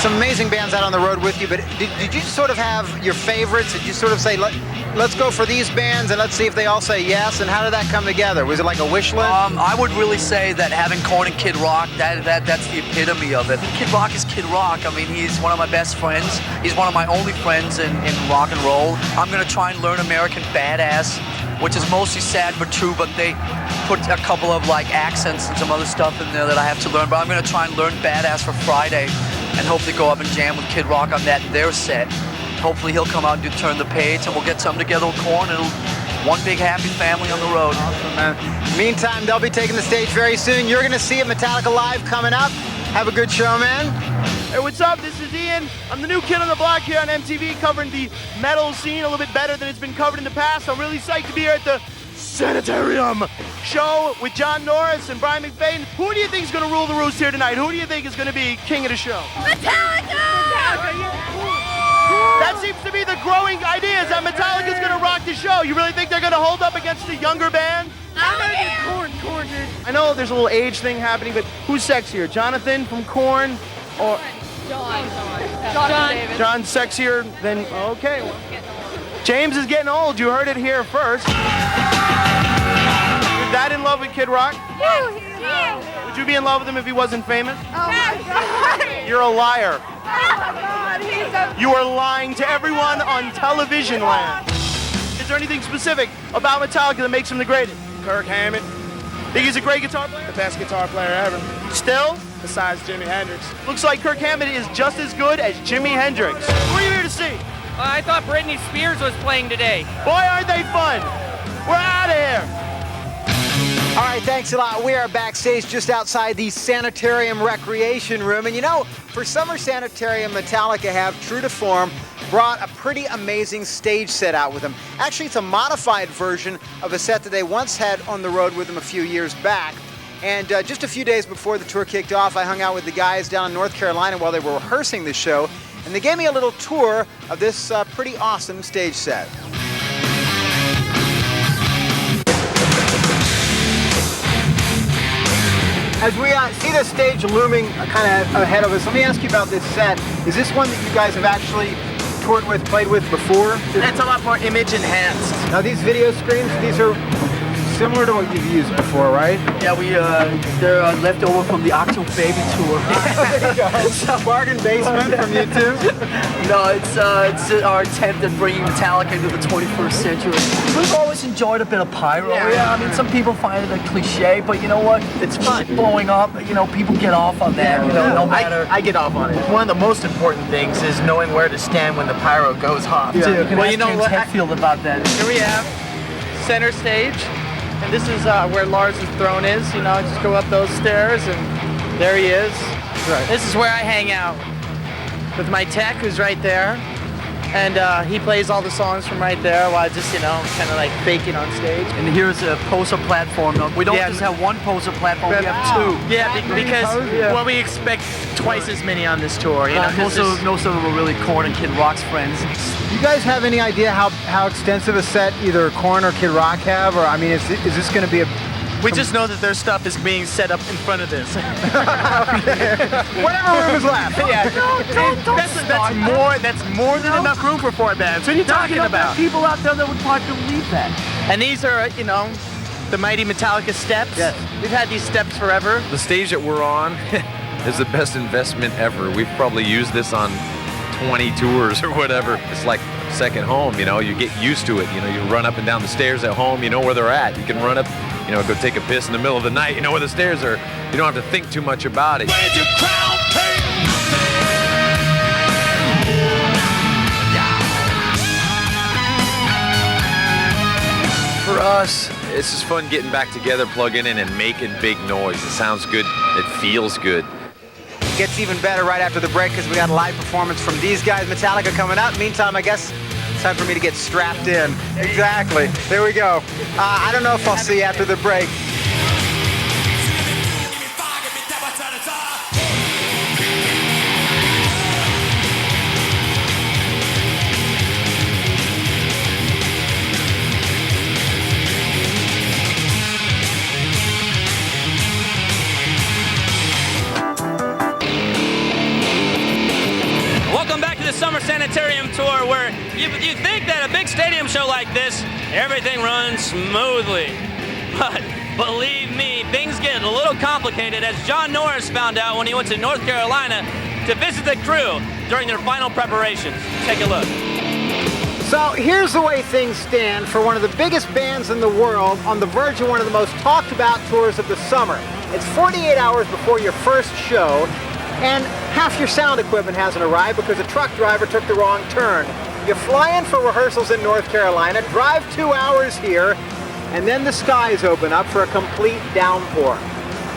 some amazing bands out on the road with you, but did you sort of have your favorites? Did you sort of say, let's go for these bands and let's see if they all say yes? And how did that come together? Was it like a wish list? I would really say that having Korn and Kid Rock, that's the epitome of it. Kid Rock is Kid Rock. I mean, he's one of my best friends. He's one of my only friends in rock and roll. I'm going to try and learn American Badass, which is mostly sad but true, but they put a couple of like accents and some other stuff in there that I have to learn. But I'm going to try and learn Badass for Friday and hopefully go up and jam with Kid Rock on their set. Hopefully he'll come out and do Turn the Page, and we'll get something together with Korn. It'll one big happy family on the road. Awesome, man. Meantime, they'll be taking the stage very soon. You're going to see it, Metallica Live coming up. Have a good show, man. Hey, what's up? This is Ian. I'm the new kid on the block here on MTV, covering the metal scene a little bit better than it's been covered in the past. I'm really psyched to be here at the Sanitarium show with John Norris and Brian McFadden. Who do you think is going to rule the roost here tonight? Who do you think is going to be king of the show? Metallica! That seems to be the growing idea, is that Metallica's going to rock the show. You really think they're going to hold up against the younger band? Korn, dude. I know there's a little age thing happening, but who's sexier, Jonathan from Korn or John. John's sexier than, okay. James is getting old. You heard it here first. Your dad in love with Kid Rock? Yeah. Would you be in love with him if he wasn't famous? Oh my God. You're a liar. Oh my God, he's a... You are lying to everyone on television land. Is there anything specific about Metallica that makes him the greatest? Kirk Hammett. Think he's a great guitar player? The best guitar player ever, Still? besides Jimi Hendrix. Looks like Kirk Hammett is just as good as Jimi Hendrix. What are you here to see? I thought Britney Spears was playing today. Boy, aren't they fun. We're out of here. All right, thanks a lot. We are backstage just outside the Sanitarium Recreation Room. And you know, for Summer Sanitarium, Metallica have, true to form, brought a pretty amazing stage set out with them. Actually, it's a modified version of a set that they once had on the road with them a few years back. And just a few days before the tour kicked off, I hung out with the guys down in North Carolina while they were rehearsing the show. And they gave me a little tour of this pretty awesome stage set. As we see the stage looming kind of ahead of us, let me ask you about this set. Is this one that you guys have actually toured with, played with before? It's a lot more image enhanced. Now these video screens, these are similar to what you've used before, right? Yeah, they're left over from the Octo Baby tour. There you go. It's a bargain basement from you too. No, it's our attempt at bringing Metallica into the 21st century. We've always enjoyed a bit of pyro. Yeah, I mean, some people find it a cliche, but you know what? It's fun. Blowing up, you know, people get off on that. You know, no matter. I get off on it. One of the most important things is knowing where to stand when the pyro goes off. Yeah. You can Well, ask you know James what? Hetfield about that. Here we have center stage, and this is where Lars' throne is. You know, just go up those stairs, and there he is. Right. This is where I hang out with my tech, who's right there, and he plays all the songs from right there while just, you know, kind of like faking on stage. And here's a poster platform. No, we don't Yeah. just have one poster platform, we have two. Yeah, because well, we expect twice as many on this tour. You know, 'cause Most of them are really Korn and Kid Rock's friends. Do you guys have any idea how extensive a set either Korn or Kid Rock have? Or I mean, is this going to be a... we just know that their stuff is being set up in front of this. Whatever room is left. Yeah, that's more than enough room for 4 bands. What are you talking There are about? people out there that would probably believe that. And these are, you know, the mighty Metallica steps. Yes. We've had these steps forever. The stage that we're on is the best investment ever. We've probably used this on 20 tours or whatever. It's like second home, you know, you get used to it. You know, you run up and down the stairs at home, you know where they're at. You can run up, you know, go take a piss in the middle of the night, you know where the stairs are. You don't have to think too much about it. For us, it's just fun getting back together, plugging in, and making big noise. It sounds good. It feels good. It gets even better right after the break because we got a live performance from these guys, Metallica, coming up. Meantime, I guess it's time for me to get strapped in. Exactly. There we go. I don't know if I'll see you after the break. the Summer Sanitarium tour where you think that a big stadium show like this, everything runs smoothly. But believe me, things get a little complicated, as John Norris found out when he went to North Carolina to visit the crew during their final preparations. Take a look. So here's the way things stand for one of the biggest bands in the world on the verge of one of the most talked about tours of the summer. It's 48 hours before your first show, and half your sound equipment hasn't arrived because a truck driver took the wrong turn. You fly in for rehearsals in North Carolina, drive 2 hours here, and then the skies open up for a complete downpour.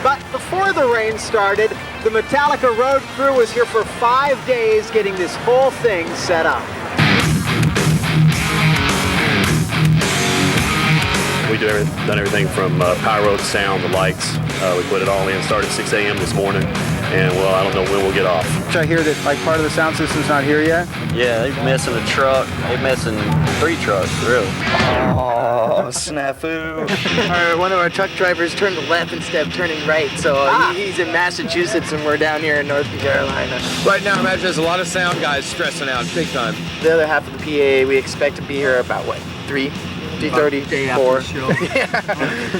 But before the rain started, the Metallica road crew was here for 5 days getting this whole thing set up. We done everything from pyro, the sound, the lights. We put it all in. Started at 6 a.m. this morning, and well, I don't know when we'll get off. I hear that like part of the sound system's not here yet. Yeah, they're missing a truck. They're missing 3 trucks, really. Oh, snafu. One of our truck drivers turned left instead of turning right, so he's in Massachusetts and we're down here in North Carolina. Right now, imagine there's a lot of sound guys stressing out big time. The other half of the PA, we expect to be here about, what, 3:30, 4.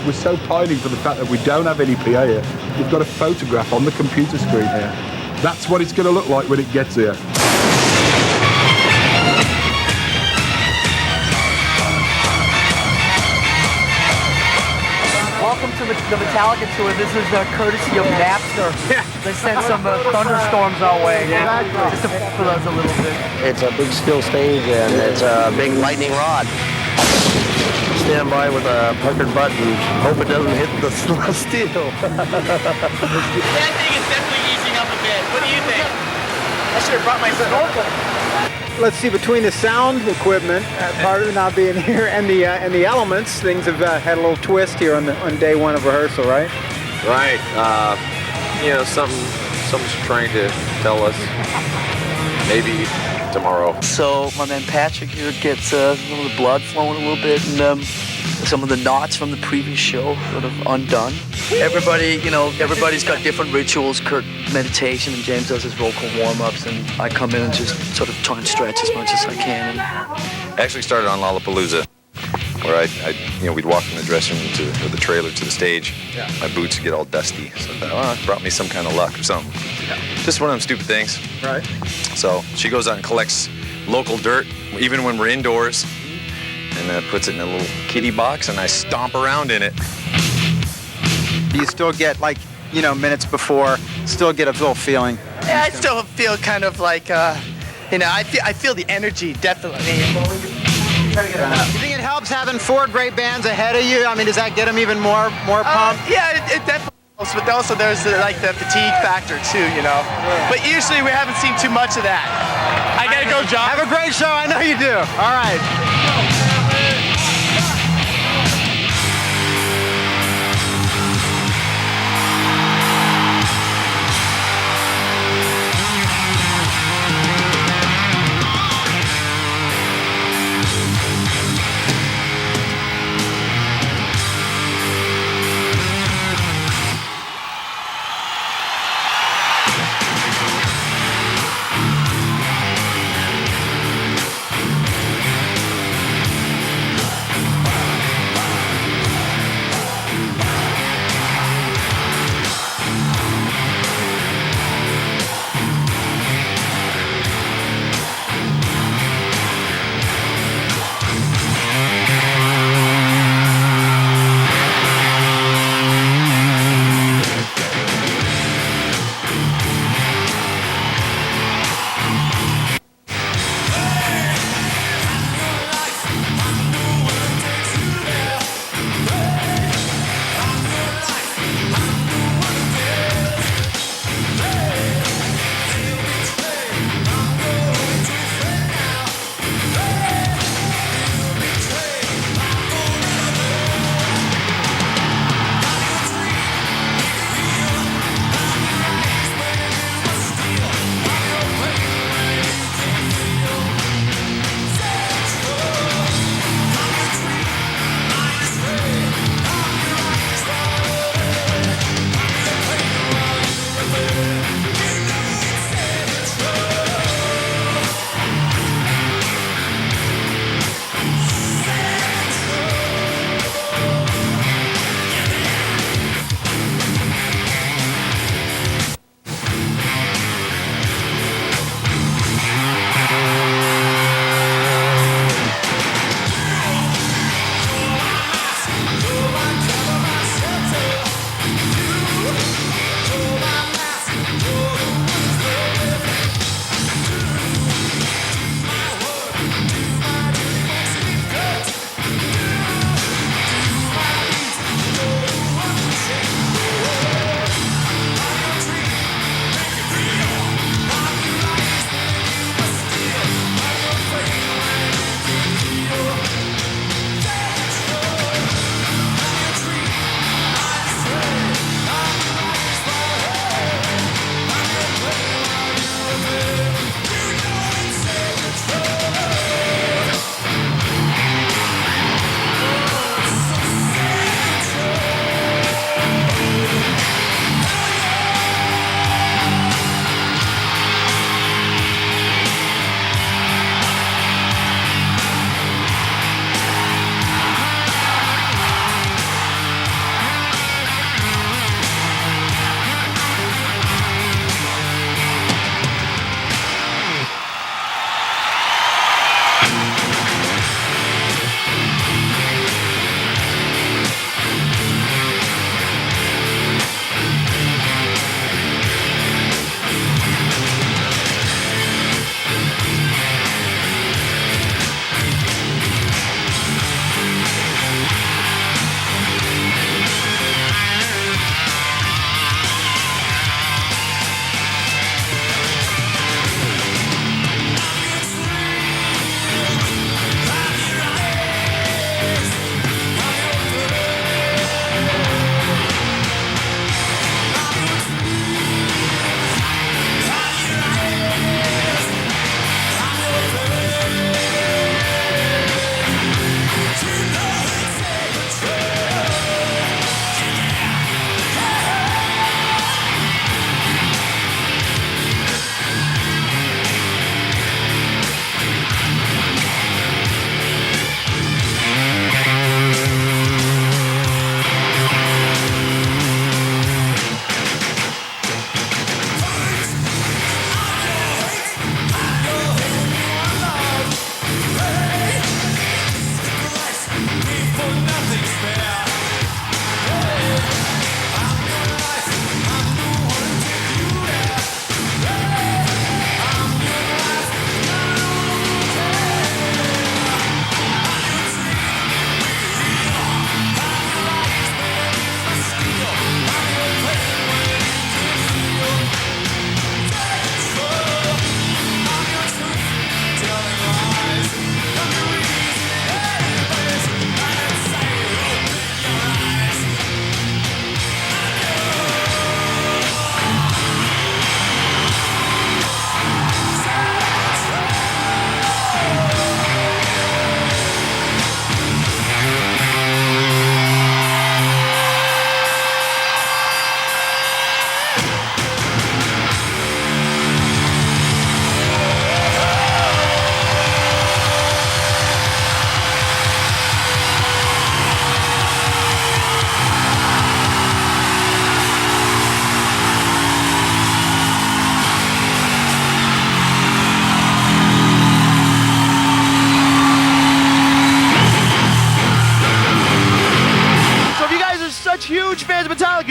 We're so pining for the fact that we don't have any PA here. We've got a photograph on the computer screen here. That's what it's going to look like when it gets here. Welcome to the Metallica tour. This is courtesy of Napster. They sent some thunderstorms our way. Just to fill us a little bit. It's a big steel stage and it's a big lightning rod. Stand by with a puckered button. Hope it doesn't hit the steel. That thing is definitely easing up a bit. What do you think? I should have brought my snorkel. Let's see, between the sound equipment, part of it not being here, and the elements, things have had a little twist here on day one of rehearsal, right? Right. Someone's trying to tell us maybe tomorrow. So my man Patrick here gets some of the blood flowing a little bit, and some of the knots from the previous show sort of undone. Everybody's got different rituals. Kurt meditation, and James does his vocal warm-ups, and I come in and just sort of try and stretch as much as I can. I actually started on Lollapalooza, where we'd walk from the dressing room or the trailer to the stage. Yeah. My boots would get all dusty, so I thought, it brought me some kind of luck or something. Yeah. Just one of them stupid things. Right. So she goes out and collects local dirt, even when we're indoors, and puts it in a little kitty box, and I stomp around in it. Do you still get, minutes before, still get a little feeling? Yeah, I still feel kind of like, I feel the energy, definitely. You think it helps having 4 great bands ahead of you? I mean, does that get them even more pumped? Yeah, it definitely helps, but also there's the fatigue factor too, Yeah. But usually we haven't seen too much of that. I gotta go, John. Have a great show, I know you do. All right.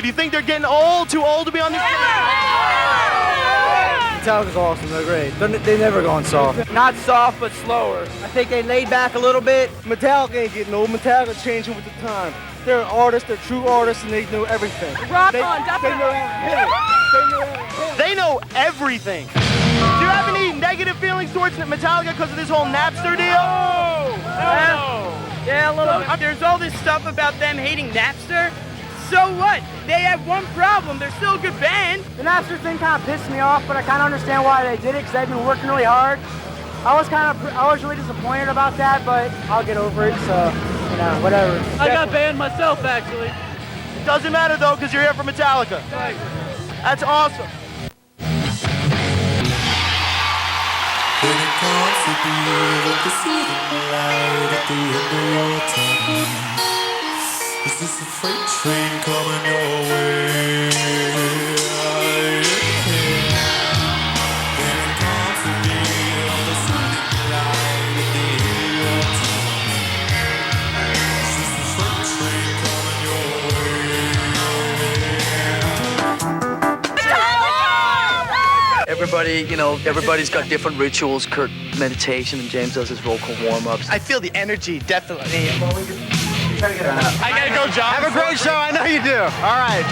Do you think they're getting old, too old to be on these Metallica's awesome. They're great. They never gone soft. Not soft, but slower. I think they laid back a little bit. Metallica ain't getting old. Metallica's changing with the time. They're artists. They're true artists, and they know everything. Rock They on, know definitely. how to hit it. They know how to hit it. They know everything. Do you have any negative feelings towards Metallica because of this whole Napster deal? Yeah, a little bit. There's all this stuff about them hating Napster. So what? They have one problem. They're still a good band. The Napster thing kind of pissed me off, but I kind of understand why they did it because they've been working really hard. I was really disappointed about that, but I'll get over it. So, you know, whatever. I got banned myself, actually. Doesn't matter though, because you're here for Metallica. That's awesome. Is this a freight train coming your way? When it comes to me on the soothing light at the end of time. Is this a freight train coming your way? Everybody, you know, everybody's got different rituals. Kurt meditation, and James does his vocal warm-ups. I feel the energy, definitely. I gotta go, John. Have a great show. I know you do. All right.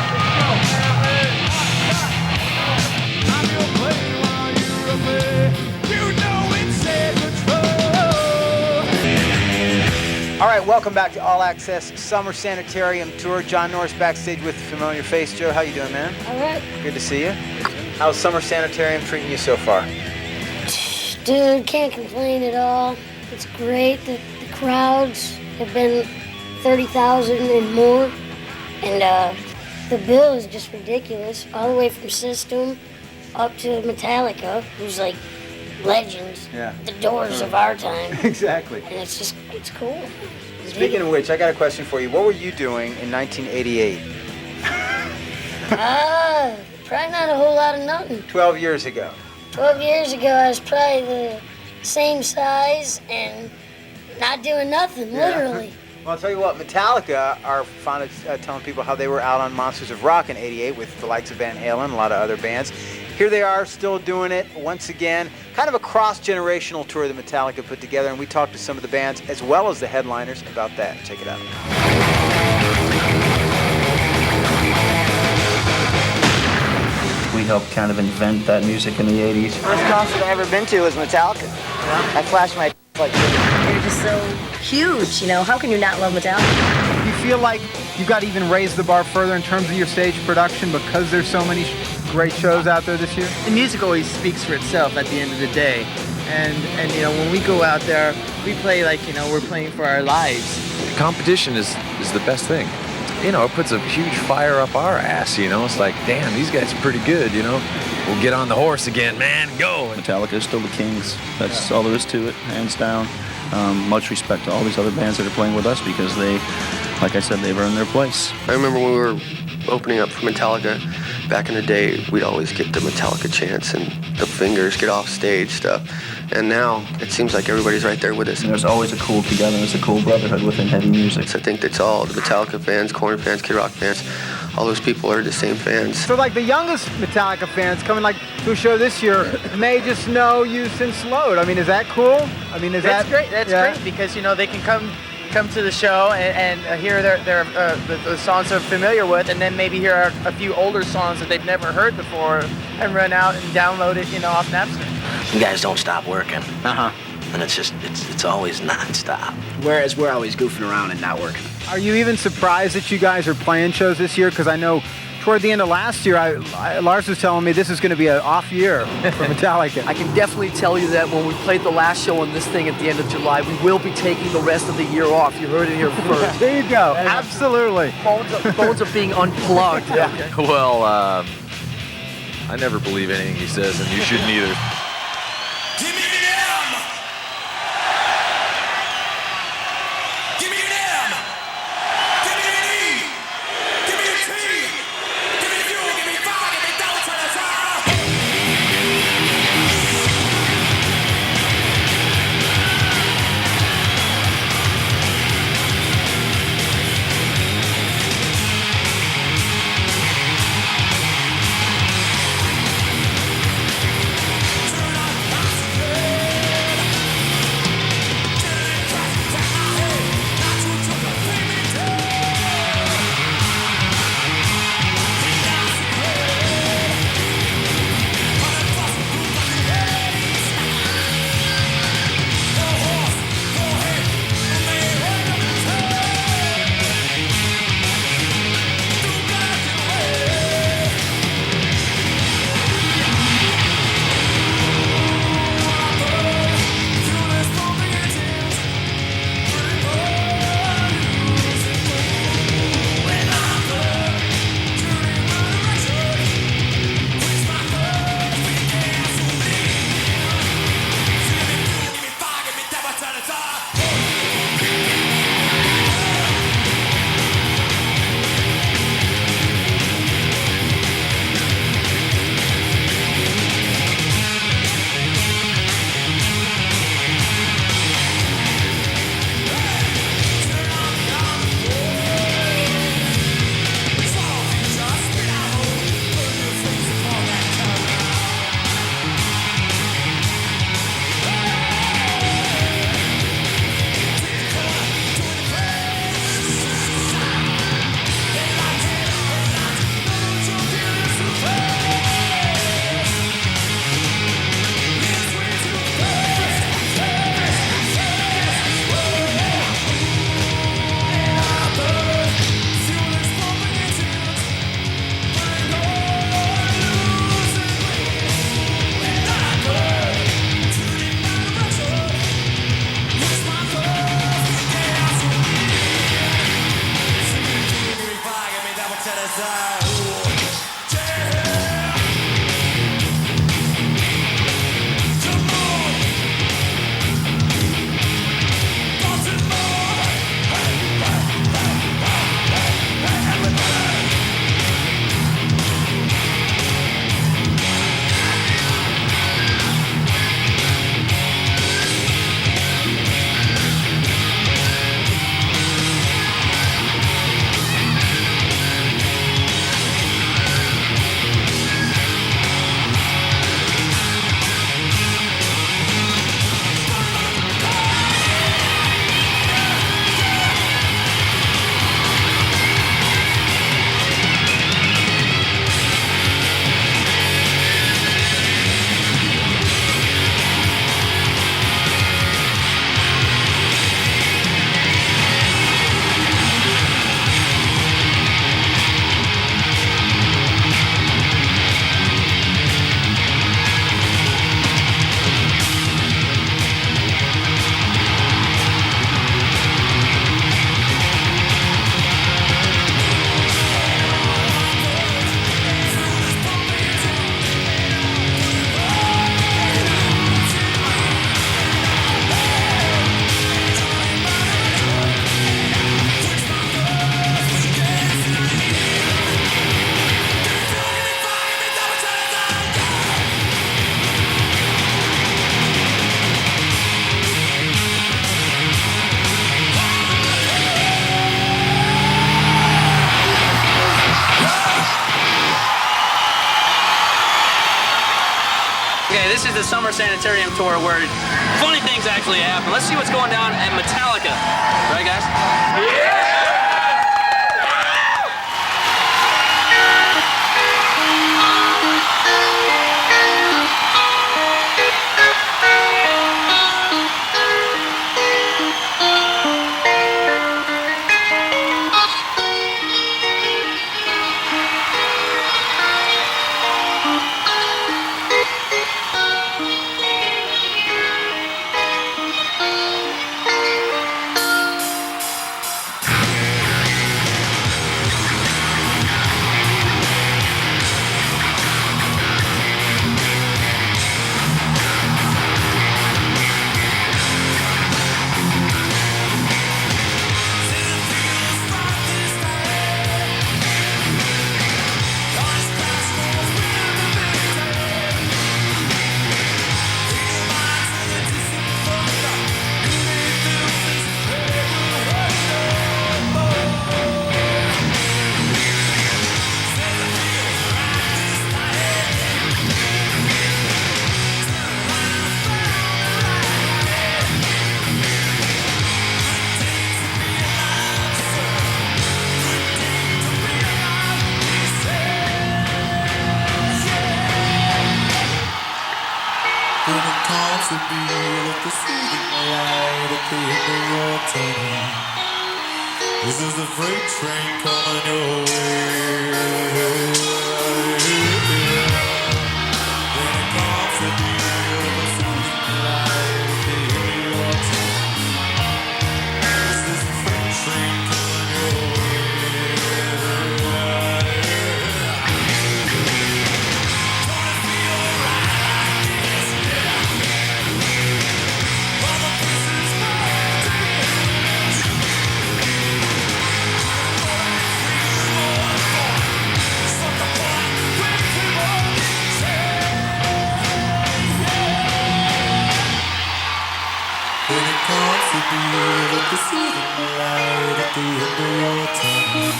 All right, welcome back to All Access Summer Sanitarium Tour. John Norris backstage with familiar face. Joe, how you doing, man? All right. Good to see you. How's Summer Sanitarium treating you so far? Dude, can't complain at all. It's great. The crowds have been 30,000 and more. And the bill is just ridiculous. All the way from System up to Metallica, who's like legends. Yeah. The Doors of our time. Exactly. And it's cool. Speaking of which, I got a question for you. What were you doing in 1988? Probably not a whole lot of nothing. 12 years ago. 12 years ago, I was probably the same size and not doing nothing, literally. Well, I'll tell you what, Metallica are fond of telling people how they were out on Monsters of Rock in '88 with the likes of Van Halen and a lot of other bands. Here they are, still doing it once again. Kind of a cross-generational tour that Metallica put together, and we talked to some of the bands as well as the headliners about that. Check it out. We helped kind of invent that music in the 80s. First concert I ever been to was Metallica. I flashed my like They're just so huge, you know. How can you not love Metallica? Do you feel like you've got to even raise the bar further in terms of your stage production because there's so many great shows out there this year? The music always speaks for itself at the end of the day. And you know, when we go out there, we play like, you know, we're playing for our lives. The competition is the best thing. You know, it puts a huge fire up our ass, you know. It's like, damn, these guys are pretty good, you know. We'll get on the horse again, man, go. Metallica is still the kings. That's all there is to it, hands down. Much respect to all these other bands that are playing with us because they, like I said, they've earned their place. I remember when we were opening up for Metallica back in the day, we'd always get the Metallica chants and the fingers get off stage stuff. And now it seems like everybody's right there with us. And there's always a cool togetherness, a cool brotherhood within heavy music. I think that's all. The Metallica fans, Korn fans, Kid Rock fans, all those people are the same fans. So like the youngest Metallica fans coming like to a show this year may just know you since Load. I mean, is that cool? I mean, That's great. That's great because, you know, they can come to the show and hear the songs they're familiar with, and then maybe hear a few older songs that they've never heard before, and run out and download it, you know, off Napster. You guys don't stop working. And it's always nonstop. Whereas we're always goofing around and not working. Are you even surprised that you guys are playing shows this year? Because I know toward the end of last year, Lars was telling me this is going to be an off year for Metallica. I can definitely tell you that when we played the last show on this thing at the end of July, we will be taking the rest of the year off. You heard it here first. There you go. Absolutely. Phones are being unplugged. Okay. Well, I never believe anything he says, and you shouldn't either. Okay, this is the Summer Sanitarium tour where funny things actually happen. Let's see what's going down at Metallica. Right, guys? Yeah! This is the freight train coming your way. When it comes to the other soothing light at the end of your tunnel. This is the freight train coming your way. Don't it feel right like this? Mother, this is my dreams. When it comes to the end, the soothing light at the end of your tunnel.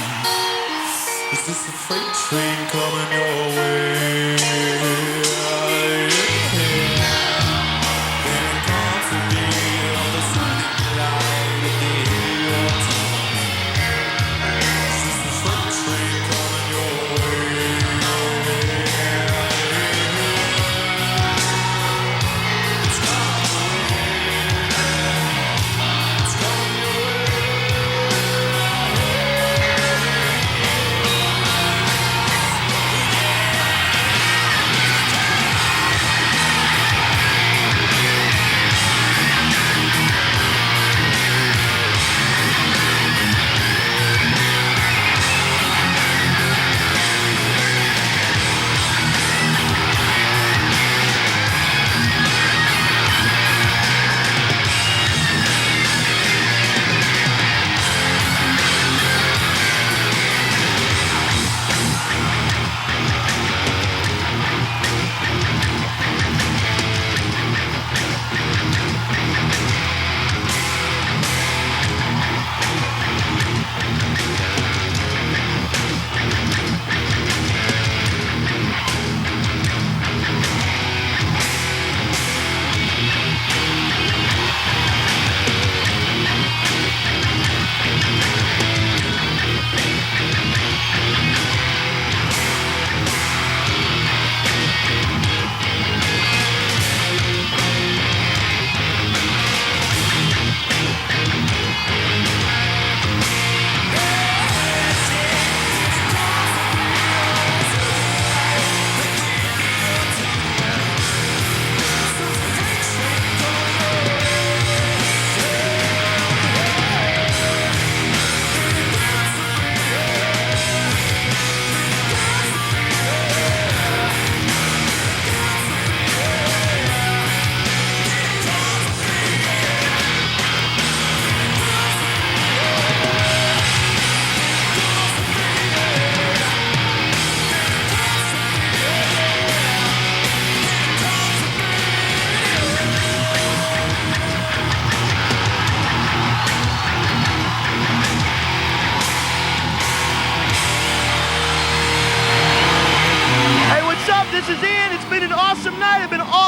Is this a freight train coming your way? When it comes to the end, the soothing light at the end of your tunnel. Is this a freight train coming your way? It's coming your way. It's coming your way.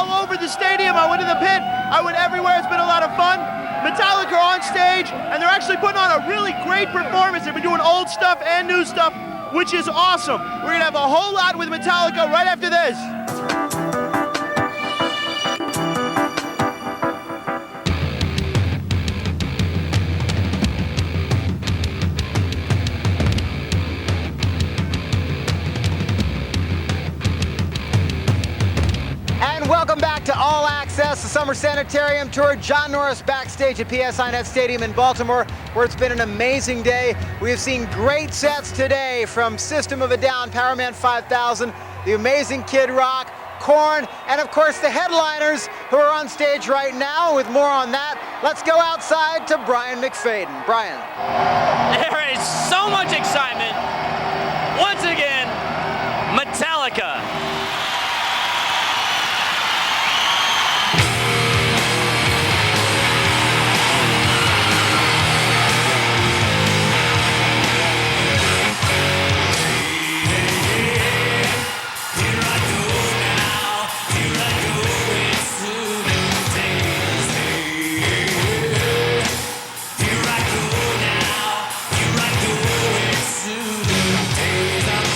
all over the stadium. I went to the pit. I went everywhere. It's been a lot of fun. Metallica are on stage, and they're actually putting on a really great performance. They've been doing old stuff and new stuff, which is awesome. We're going to have a whole lot with Metallica right after this. And welcome back to All Access, the Summer Sanitarium Tour. John Norris backstage at PSI Net Stadium in Baltimore, where it's been an amazing day. We have seen great sets today from System of a Down, Powerman 5000, the amazing Kid Rock, Korn, and of course the headliners who are on stage right now. With more on that, let's go outside to Brian McFadden. Brian. There is so much excitement. Once again, Metallica. Here I go now, here I go into the days of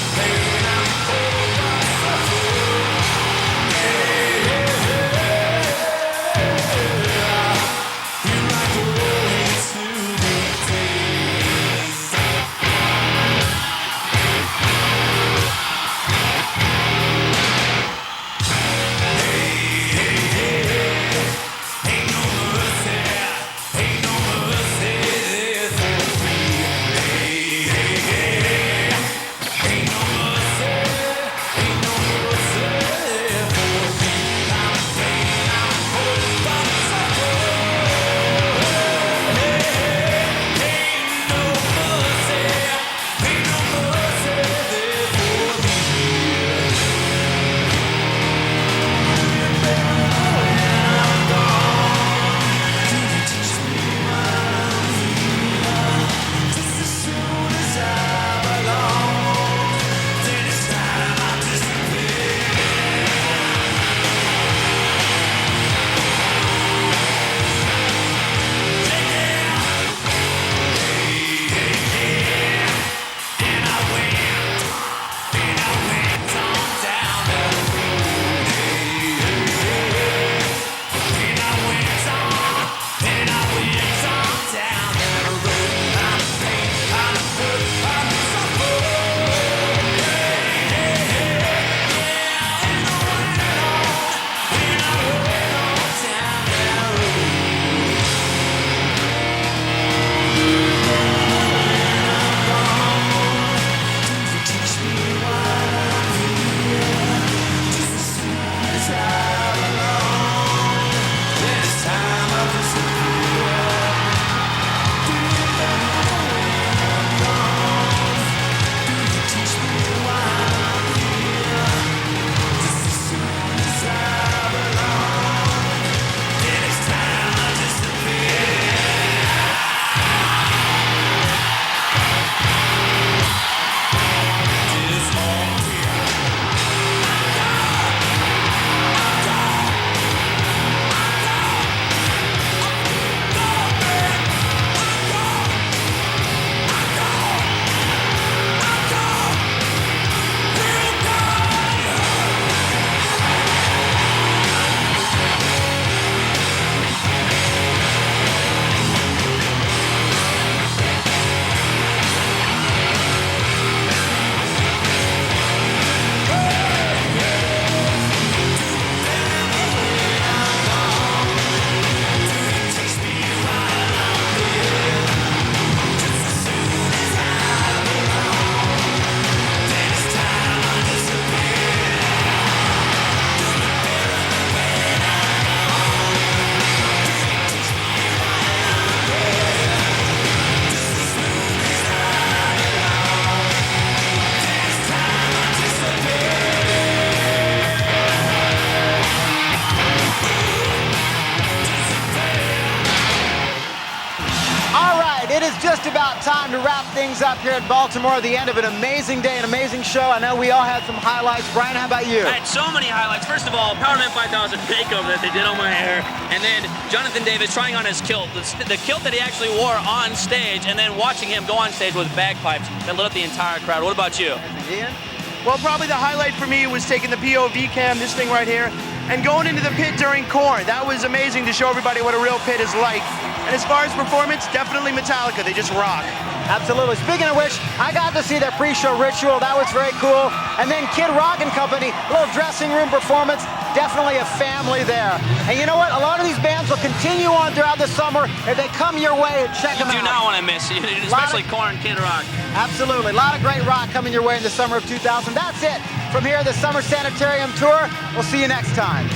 just about time to wrap things up here at Baltimore. The end of an amazing day, an amazing show. I know we all had some highlights. Brian, how about you? I had so many highlights. First of all, Powerman 5000 makeover that they did on my hair. And then Jonathan Davis trying on his kilt. The kilt that he actually wore on stage, and then watching him go on stage with bagpipes that lit up the entire crowd. What about you? Ian? Well, probably the highlight for me was taking the POV cam, this thing right here, and going into the pit during Korn. That was amazing to show everybody what a real pit is like. And as far as performance, definitely Metallica. They just rock. Absolutely. Speaking of which, I got to see their pre-show ritual. That was very cool. And then Kid Rock and Company, a little dressing room performance. Definitely a family there. And you know what? A lot of these bands will continue on throughout the summer. If they come your way, check them out. You do not want to miss, especially Korn, Kid Rock. Absolutely. A lot of great rock coming your way in the summer of 2000. That's it from here at the Summer Sanitarium Tour. We'll see you next time.